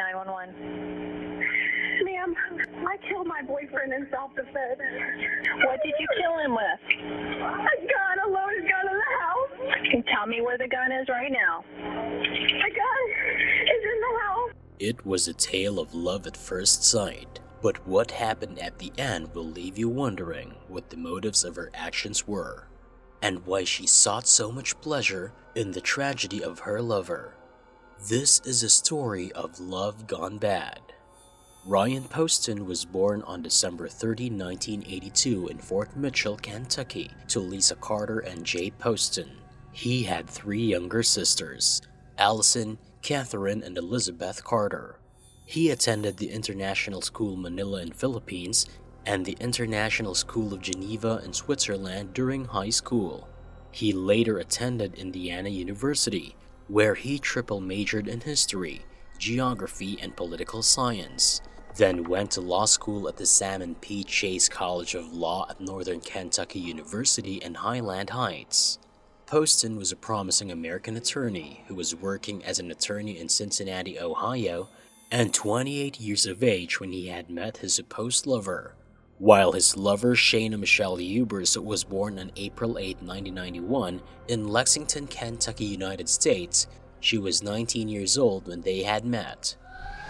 911. Ma'am, I killed my boyfriend in self-defense. What did you kill him with? A loaded gun in the house. Can you tell me where the gun is right now? A gun is in the house. It was a tale of love at first sight, but what happened at the end will leave you wondering what the motives of her actions were, and why she sought so much pleasure in the tragedy of her lover. This is a story of love gone bad. Ryan Poston was born on December 30, 1982 in Fort Mitchell, Kentucky, to Lisa Carter and Jay Poston. He had 3 younger sisters, Allison, Catherine, and Elizabeth Carter. He attended the International School Manila in Philippines and the International School of Geneva in Switzerland during high school. He later attended Indiana University, where he triple majored in history, geography, and political science, then went to law school at the Salmon P. Chase College of Law at Northern Kentucky University in Highland Heights. Poston was a promising American attorney who was working as an attorney in Cincinnati, Ohio, and 28 years of age when he had met his supposed lover. While his lover, Shayna Hubers, was born on April 8, 1991 in Lexington, Kentucky, United States, she was 19 years old when they had met.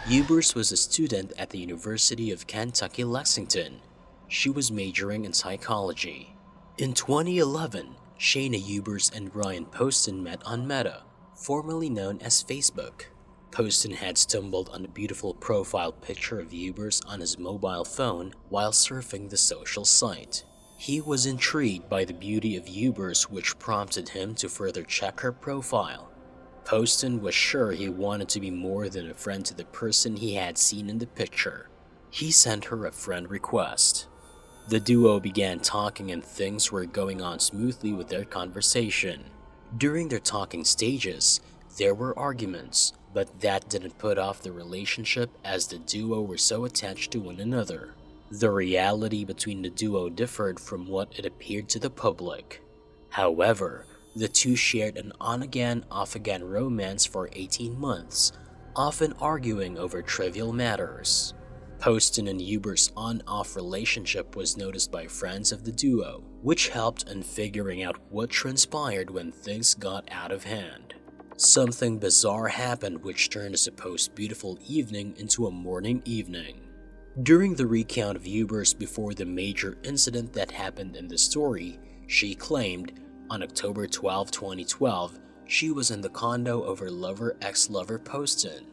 Hubers was a student at the University of Kentucky, Lexington. She was majoring in psychology. In 2011, Shayna Hubers and Ryan Poston met on Meta, formerly known as Facebook. Poston had stumbled on a beautiful profile picture of Hubers on his mobile phone while surfing the social site. He was intrigued by the beauty of Hubers, which prompted him to further check her profile. Poston was sure he wanted to be more than a friend to the person he had seen in the picture. He sent her a friend request. The duo began talking and things were going on smoothly with their conversation. During their talking stages, there were arguments, but that didn't put off the relationship as the duo were so attached to one another. The reality between the duo differed from what it appeared to the public. However, the two shared an on-again, off-again romance for 18 months, often arguing over trivial matters. Poston and Hubers' on-off relationship was noticed by friends of the duo, which helped in figuring out what transpired when things got out of hand. Something bizarre happened which turned a supposed beautiful evening into a mourning evening. During the recount of Hubers before the major incident that happened in the story, she claimed, on October 12, 2012, she was in the condo of her lover ex-lover Poston.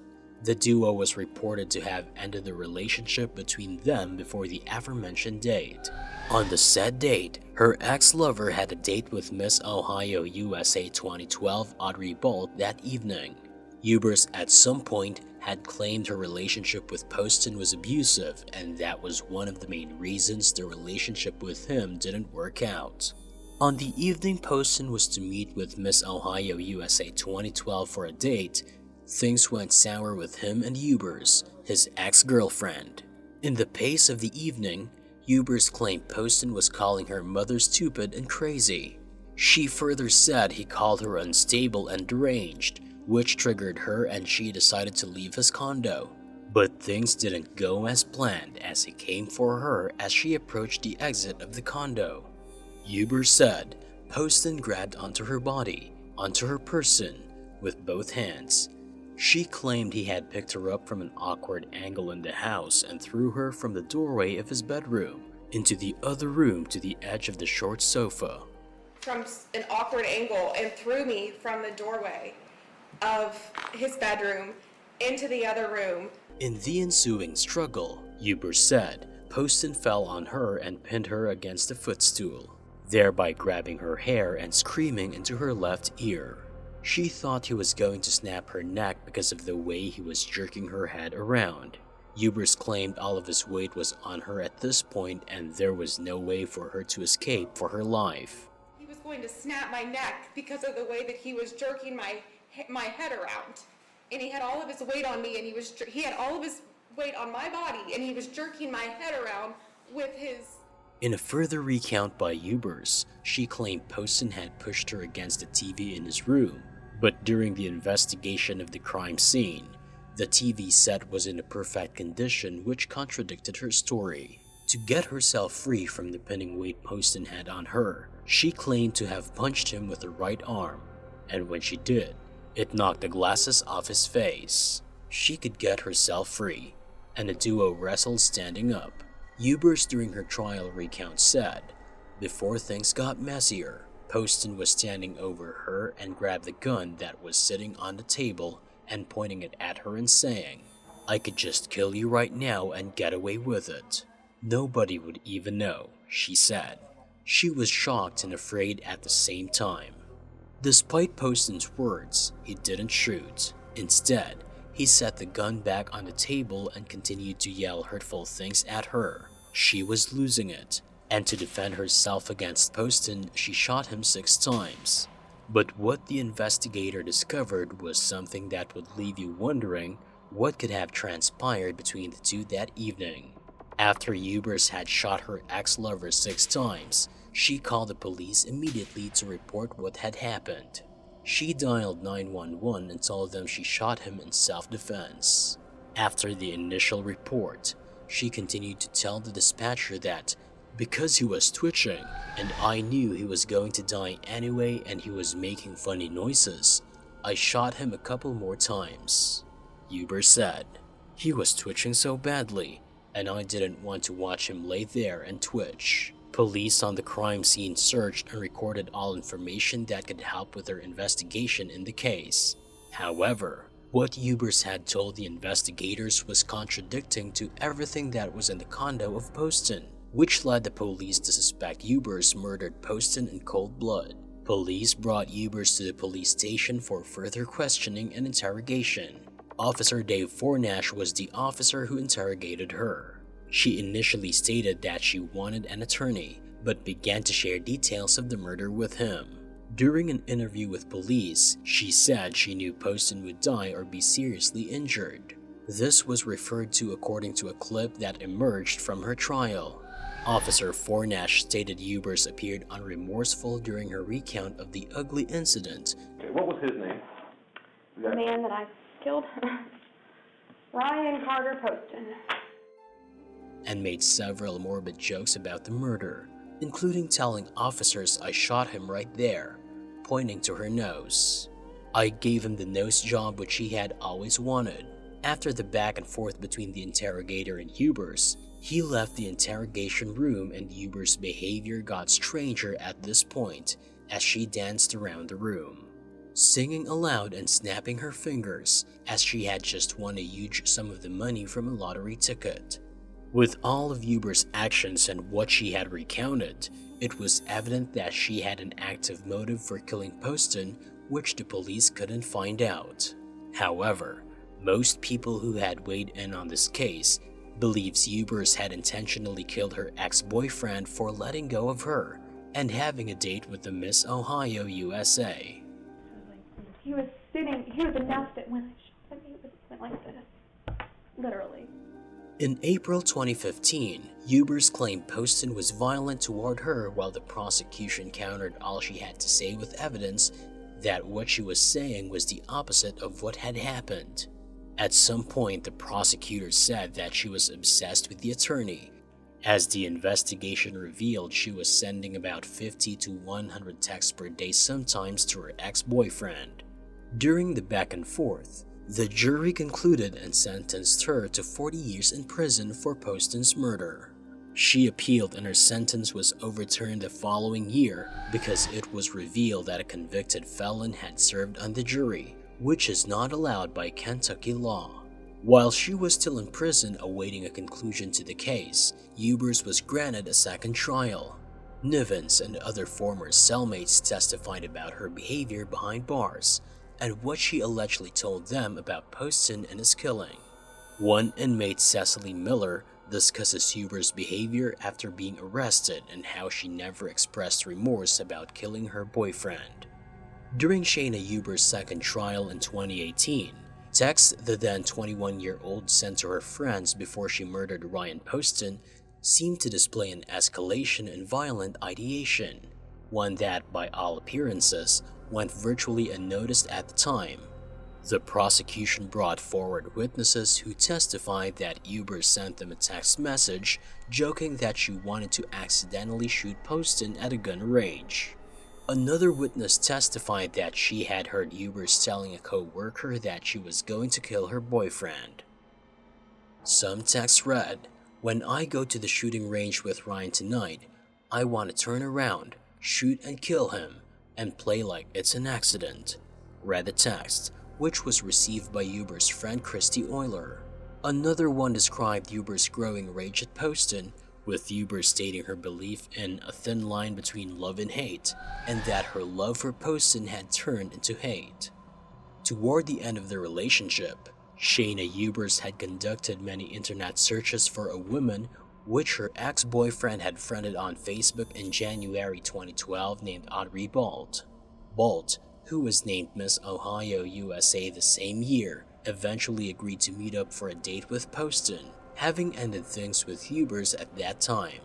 The duo was reported to have ended the relationship between them before the aforementioned date. On the said date, her ex-lover had a date with Miss Ohio USA 2012 Audrey Bolt that evening. Hubers at some point had claimed her relationship with Poston was abusive, and that was one of the main reasons the relationship with him didn't work out. On the evening Poston was to meet with Miss Ohio USA 2012 for a date, things went sour with him and Hubers, his ex-girlfriend. In the pace of the evening, Hubers claimed Poston was calling her mother stupid and crazy. She further said he called her unstable and deranged, which triggered her and she decided to leave his condo. But things didn't go as planned as he came for her as she approached the exit of the condo. Hubers said Poston grabbed onto her body, onto her person, with both hands. She claimed he had picked her up from an awkward angle in the house and threw her from the doorway of his bedroom into the other room to the edge of the short sofa. From an awkward angle and threw me from the doorway of his bedroom into the other room. In the ensuing struggle, Hubers said Poston fell on her and pinned her against a footstool, thereby grabbing her hair and screaming into her left ear. She thought he was going to snap her neck because of the way he was jerking her head around. Hubers claimed all of his weight was on her at this point and there was no way for her to escape for her life. He was going to snap my neck because of the way that he was jerking my head around. And he had all of his weight on me and he had all of his weight on my body and he was jerking my head around with his... In a further recount by Hubers, she claimed Poston had pushed her against the TV in his room, but during the investigation of the crime scene, The TV set was in a perfect condition, which contradicted her story. To get herself free from the pinning weight Poston had on her, she claimed to have punched him with her right arm, and when she did, it knocked the glasses off his face. She could get herself free, and the duo wrestled standing up. Hubers during her trial recount said, "Before things got messier, Poston was standing over her and grabbed the gun that was sitting on the table and pointing it at her and saying, 'I could just kill you right now and get away with it. Nobody would even know,' she said. She was shocked and afraid at the same time. Despite Poston's words, he didn't shoot. Instead, he set the gun back on the table and continued to yell hurtful things at her. She was losing it, and to defend herself against Poston, she shot him 6 times. But what the investigator discovered was something that would leave you wondering what could have transpired between the two that evening. After Hubers had shot her ex-lover 6 times, she called the police immediately to report what had happened. She dialed 911 and told them she shot him in self-defense. After the initial report, she continued to tell the dispatcher that because he was twitching and I knew he was going to die anyway and he was making funny noises, I shot him a couple more times. Hubers said, "He was twitching so badly, and I didn't want to watch him lay there and twitch." Police on the crime scene searched and recorded all information that could help with their investigation in the case. However, what Hubers had told the investigators was contradicting to everything that was in the condo of Poston, which led the police to suspect Hubers murdered Poston in cold blood. Police brought Hubers to the police station for further questioning and interrogation. Officer Dave Fornash was the officer who interrogated her. She initially stated that she wanted an attorney, but began to share details of the murder with him. During an interview with police, she said she knew Poston would die or be seriously injured. This was referred to according to a clip that emerged from her trial. Officer Fornash stated Hubers appeared unremorseful during her recount of the ugly incident. Okay, what was his name? The man that I killed, Ryan Poston. And made several morbid jokes about the murder, including telling officers I shot him right there, pointing to her nose. I gave him the nose job which he had always wanted. After the back and forth between the interrogator and Hubers, he left the interrogation room and Hubers' behavior got stranger at this point as she danced around the room, singing aloud and snapping her fingers as she had just won a huge sum of the money from a lottery ticket. With all of Hubers' actions and what she had recounted, it was evident that she had an active motive for killing Poston, which the police couldn't find out. However, most people who had weighed in on this case believes Hubers had intentionally killed her ex-boyfriend for letting go of her and having a date with the Miss Ohio USA. He was announced it when I shot him. He went like this. Literally. In April 2015, Hubers claimed Poston was violent toward her while the prosecution countered all she had to say with evidence that what she was saying was the opposite of what had happened. At some point, the prosecutor said that she was obsessed with the attorney. As the investigation revealed, she was sending about 50 to 100 texts per day sometimes to her ex-boyfriend. During the back and forth, the jury concluded and sentenced her to 40 years in prison for Poston's murder. She appealed and her sentence was overturned the following year because it was revealed that a convicted felon had served on the jury, which is not allowed by Kentucky law. While she was still in prison awaiting a conclusion to the case, Hubers was granted a second trial. Nivens and other former cellmates testified about her behavior behind bars and what she allegedly told them about Poston and his killing. One inmate, Cecily Miller, discusses Hubers' behavior after being arrested and how she never expressed remorse about killing her boyfriend. During Shayna Hubers' second trial in 2018, texts the then 21-year-old sent to her friends before she murdered Ryan Poston seemed to display an escalation in violent ideation, one that, by all appearances, went virtually unnoticed at the time. The prosecution brought forward witnesses who testified that Hubers sent them a text message joking that she wanted to accidentally shoot Poston at a gun range. Another witness testified that she had heard Hubers telling a co-worker that she was going to kill her boyfriend. Some texts read, "When I go to the shooting range with Ryan tonight, I want to turn around, shoot and kill him, and play like it's an accident," read the text, which was received by Hubers' friend Christy Euler. Another one described Hubers' growing rage at Poston, with Hubers stating her belief in a thin line between love and hate, and that her love for Poston had turned into hate. Toward the end of their relationship, Shayna Hubers had conducted many internet searches for a woman which her ex-boyfriend had friended on Facebook in January 2012 named Audrey Bolt. Bolt, who was named Miss Ohio USA the same year, eventually agreed to meet up for a date with Poston, having ended things with Hubers at that time.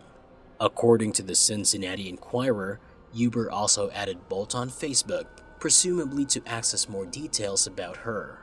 According to the Cincinnati Enquirer, Huber also added Bolt on Facebook, presumably to access more details about her.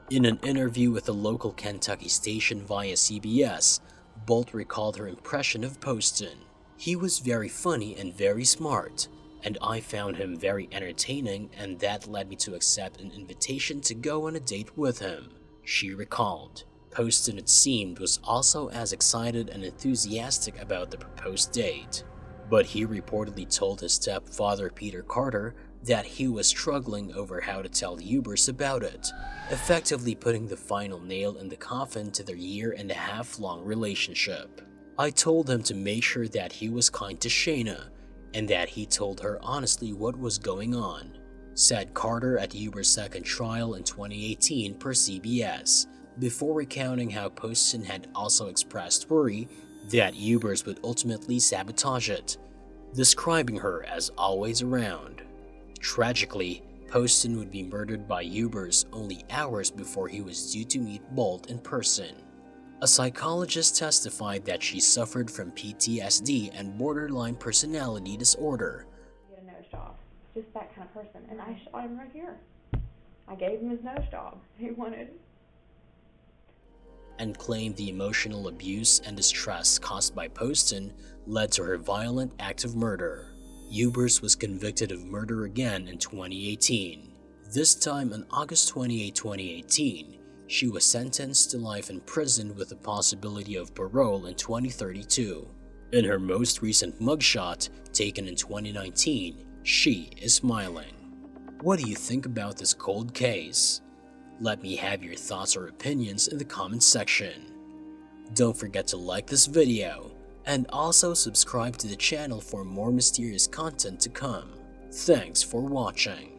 In an interview with a local Kentucky station via CBS, Bolt recalled her impression of Poston. "He was very funny and very smart, and I found him very entertaining, and that led me to accept an invitation to go on a date with him," she recalled. Poston, it seemed, was also as excited and enthusiastic about the proposed date, but he reportedly told his stepfather Peter Carter that he was struggling over how to tell Hubers about it, effectively putting the final nail in the coffin to their year-and-a-half-long relationship. "I told him to make sure that he was kind to Shayna, and that he told her honestly what was going on," said Carter at Hubers' second trial in 2018 per CBS, before recounting how Poston had also expressed worry that Hubers would ultimately sabotage it, describing her as always around. Tragically, Poston would be murdered by Hubers only hours before he was due to meet Bolt in person. A psychologist testified that she suffered from PTSD and borderline personality disorder. He had a nose job, just that kind of person, and I shot him right here. I gave him his nose job. He wanted. And claimed the emotional abuse and distress caused by Poston led to her violent act of murder. Hubers was convicted of murder again in 2018. This time on August 28, 2018, she was sentenced to life in prison with the possibility of parole in 2032. In her most recent mugshot, taken in 2019, she is smiling. What do you think about this cold case? Let me have your thoughts or opinions in the comments section. Don't forget to like this video, and also subscribe to the channel for more mysterious content to come. Thanks for watching.